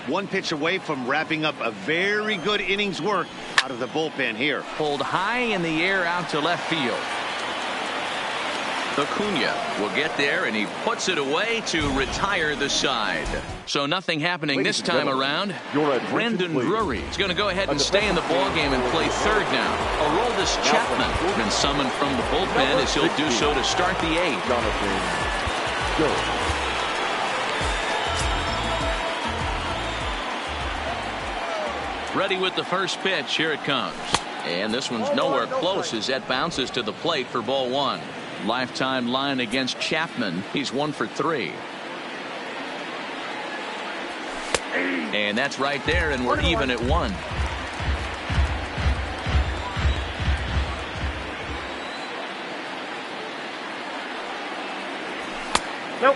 One pitch away from wrapping up a very good innings work out of the bullpen here. Pulled high in the air out to left field. Acuna will get there, and he puts it away to retire the side. So nothing happening this time around. Brendan Drury is going to go ahead and stay in the ballgame and play third now. Aroldis Chapman been summoned from the bullpen as he'll do so to start the 8th. Ready with the first pitch. Here it comes. And this one's nowhere close as that bounces to the plate for ball 1. Lifetime line against Chapman. He's 1 for 3. And that's right there, and we're even at 1.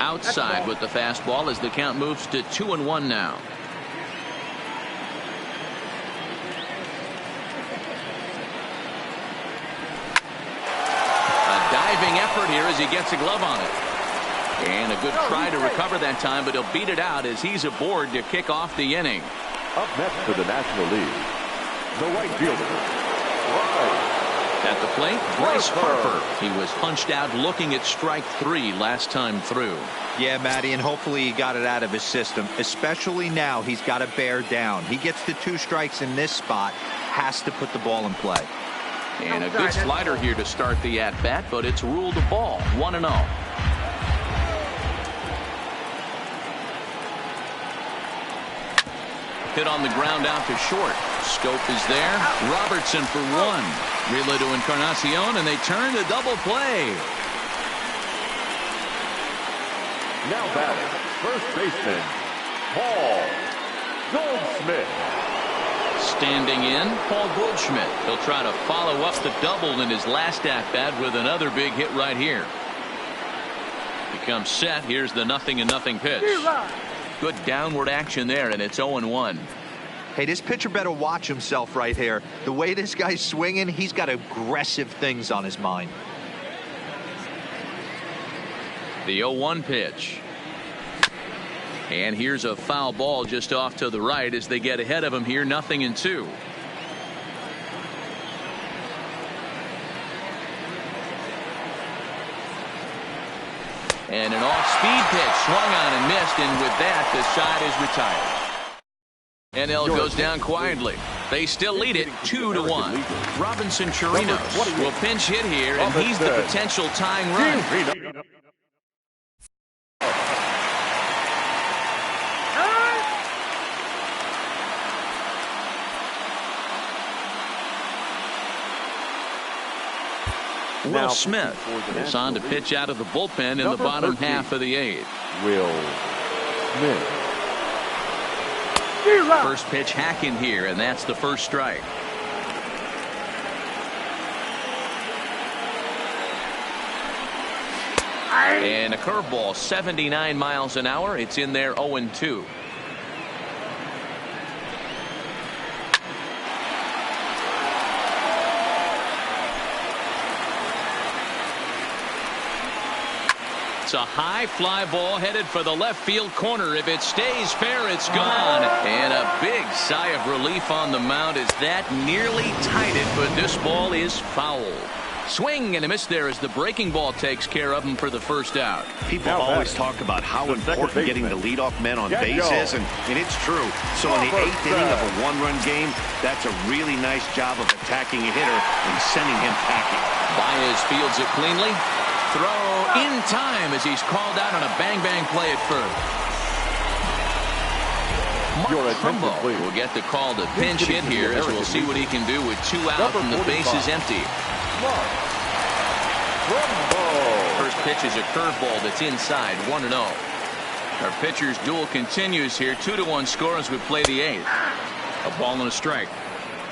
Outside with the fastball as the count moves to 2-1 now. Effort here as he gets a glove on it. And a good try to recover that time, but he'll beat it out as he's aboard to kick off the inning. Up next for the National League, the right fielder. At the plate, Bryce Harper. He was punched out looking at strike 3 last time through. Yeah, Matty, and hopefully he got it out of his system. Especially now, he's got to bear down. He gets the 2 strikes in this spot, has to put the ball in play. And a good slider here to start the at-bat, but it's ruled a ball. 1-0. Hit on the ground out to short. Schoop is there. Robertson for 1. Relay to Encarnacion, and they turn to double play. Now batting, first baseman, Paul Goldschmidt. Standing in, Paul Goldschmidt. He'll try to follow up the double in his last at-bat with another big hit right here. He comes set. Here's the 0-0 pitch. Good downward action there, and it's 0-1. Hey, this pitcher better watch himself right here. The way this guy's swinging, he's got aggressive things on his mind. The 0-1 pitch. And here's a foul ball just off to the right as they get ahead of him here. 0-2. And an off-speed pitch swung on and missed, and with that the side is retired. NL goes down quietly. They still lead it 2-1. Robinson Chirinos will pinch hit here, and he's the potential tying run. Will Smith is on to pitch out of the bullpen in the bottom half of the 8th. Will Smith. First pitch hacking here, and that's the first strike. And a curveball, 79 miles an hour. It's in there. 0-2. It's a high fly ball headed for the left field corner. If it stays fair, it's gone. And a big sigh of relief on the mound as that nearly tied it, but this ball is foul. Swing and a miss there as the breaking ball takes care of him for the first out. People always talk about how important getting the leadoff men on base is, and it's true. So in the 8th inning of a one-run game, that's a really nice job of attacking a hitter and sending him packing. Baez fields it cleanly. Throw in time as he's called out on a bang-bang play at first. Mark Trumbo will get the call to pinch hit here as we'll see what he can do with 2 out and the bases empty. First pitch is a curveball that's inside, 1-0. Our pitcher's duel continues here. 2-1 score as we play the 8th. A ball and a strike.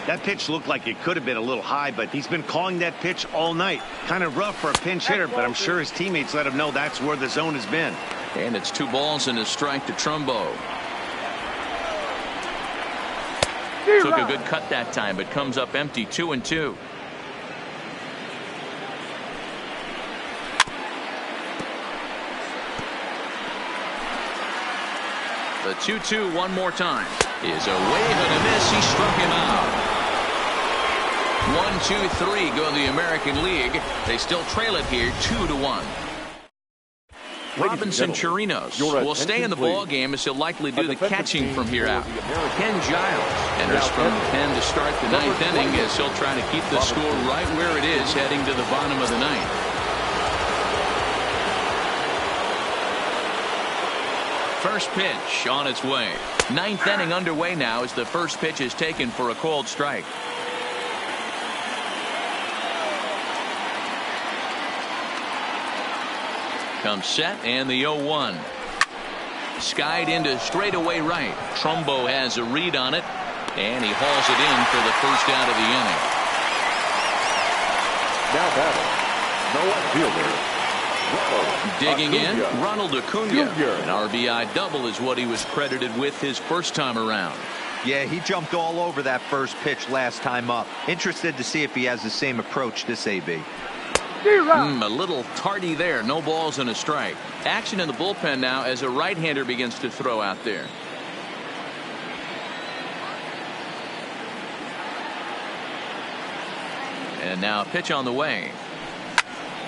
That pitch looked like it could have been a little high, but he's been calling that pitch all night. Kind of rough for a pinch hitter, but I'm sure his teammates let him know that's where the zone has been. And it's 2 balls and a strike to Trumbo. Took a good cut that time, but comes up empty, 2-2. The 2-2 one more time is a wave and a miss. He struck him out. 1-2-3 go the American League. They still trail it here 2-1. Robinson Chirinos will stay in the ball game as he'll likely do the catching from here out. Ken Giles enters from the pen to start the 9th inning as he'll try to keep the score right where it is heading to the bottom of the 9th. First pitch on its way. 9th inning underway now as the first pitch is taken for a called strike. Comes set and the 0-1. Skied into straightaway right. Trumbo has a read on it and he hauls it in for the first out of the inning. Now batting, no outfielder. Digging in, Ronald Acuna. An RBI double is what he was credited with his first time around. Yeah, he jumped all over that first pitch last time up. Interested to see if he has the same approach this AB. A little tardy there. No balls and a strike. Action in the bullpen now as a right-hander begins to throw out there. And now a pitch on the way.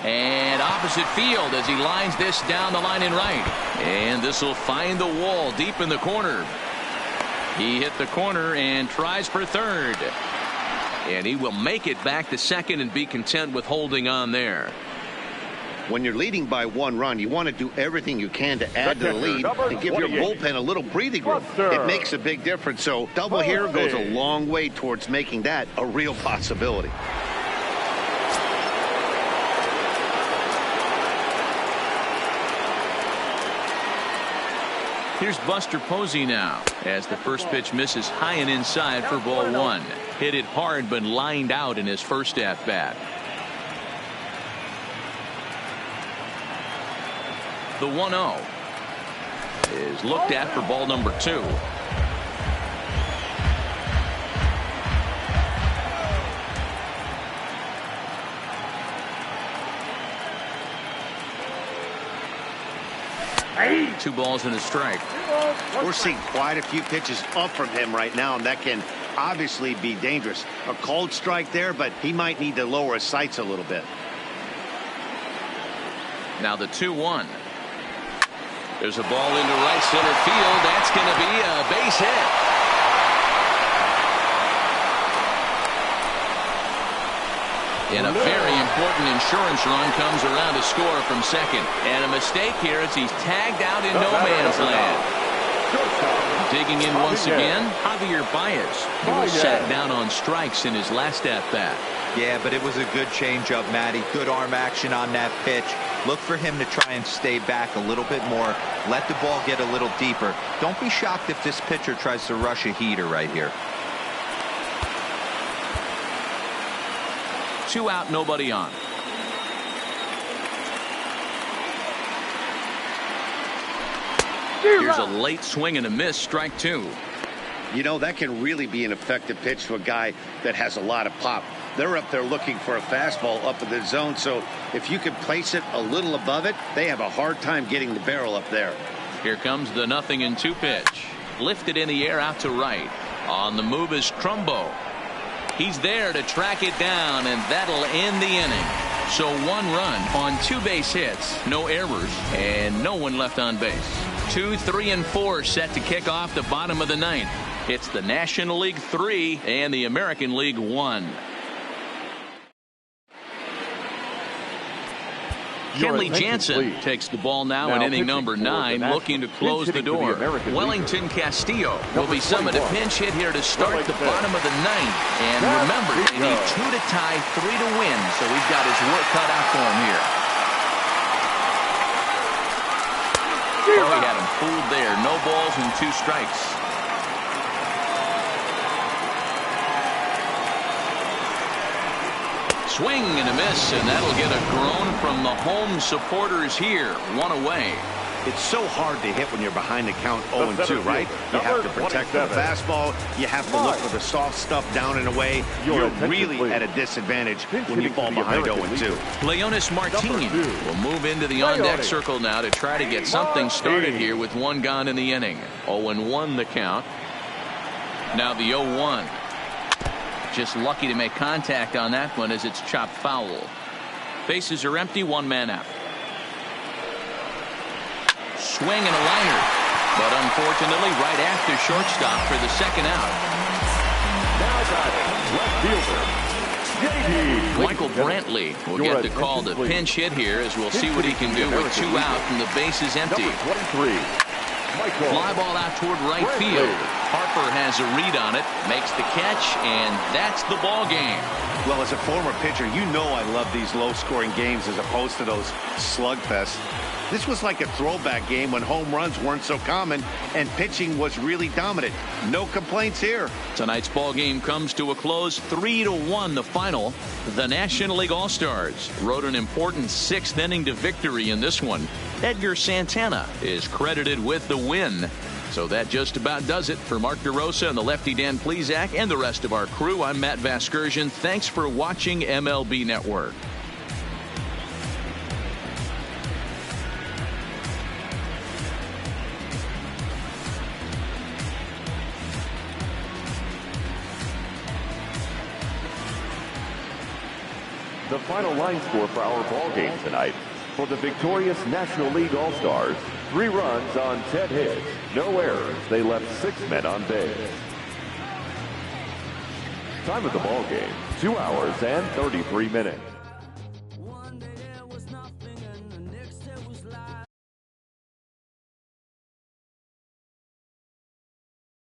And opposite field as he lines this down the line in right. And this will find the wall deep in the corner. He hit the corner and tries for third. And he will make it back to second and be content with holding on there. When you're leading by 1 run, you want to do everything you can to add to the lead and give your bullpen a little breathing room. It makes a big difference. So double here goes a long way towards making that a real possibility. Here's Buster Posey now as the first pitch misses high and inside for ball 1. Hit it hard but lined out in his first at bat. The 1-0 is looked at for ball number 2. Two balls and a strike. We're seeing quite a few pitches up from him right now, and that can obviously be dangerous. A called strike there, but he might need to lower his sights a little bit. Now the 2-1. There's a ball into right center field. That's going to be a base hit. And a very important insurance run comes around to score from second. And a mistake here as he's tagged out in no man's land. Digging in once again, Javier Baez. He was sat down on strikes in his last at-bat. Yeah, but it was a good changeup, Matty. Good arm action on that pitch. Look for him to try and stay back a little bit more. Let the ball get a little deeper. Don't be shocked if this pitcher tries to rush a heater right here. 2 out, nobody on. Here's a late swing and a miss, strike 2. You know, that can really be an effective pitch to a guy that has a lot of pop. they're up there looking for a fastball up in the zone. So if you can place it a little above it, they have a hard time getting the barrel up there. Here comes the 0-2 pitch. Lifted in the air out to right. On the move is Trumbo. He's there to track it down, and that'll end the inning. So 1 run on 2 base hits, no errors, and no one left on base. 2, 3, and 4 set to kick off the bottom of the 9th. It's the National League 3 and the American League 1. Kenley Jansen takes the ball now in inning number 9, looking to close the door. Wellington Castillo will be summoned a pinch hit here to start the bottom of the 9th. And remember, they need 2 to tie, 3 to win, so he's got his work cut out for him here. Oh, he had him fooled there. No balls and 2 strikes. Swing and a miss, and that'll get a groan from the home supporters here. 1 away. It's so hard to hit when you're behind the count 0-2, right? You have to protect the fastball. You have to look for the soft stuff down and away. You're really at a disadvantage when you fall behind 0-2. Leonis Martin will move into the on-deck circle now to try to get something started here with 1 gone in the inning. 0-1 the count. Now the 0-1. Just lucky to make contact on that one as it's chopped foul. Bases are empty, 1 man out. Swing and a liner, but unfortunately right after shortstop for the 2nd out. Michael Brantley will get the call to pinch hit here, as we'll see what he can do with 2 out and the base is empty. Fly ball out toward right field. Harper has a read on it, makes the catch, and that's the ball game. Well, as a former pitcher, you know I love these low-scoring games as opposed to those slugfests. This was like a throwback game when home runs weren't so common and pitching was really dominant. No complaints here. Tonight's ball game comes to a close, 3-1 the final. The National League All-Stars rode an important 6th inning to victory in this one. Edgar Santana is credited with the win. So that just about does it for Mark DeRosa and the lefty Dan Plesac and the rest of our crew. I'm Matt Vasgersian. Thanks for watching MLB Network. The final line score for our ball game tonight. For the victorious National League All-Stars, 3 runs on 10 hits, no errors. They left 6 men on base. Time of the ball game, 2 hours and 33 minutes.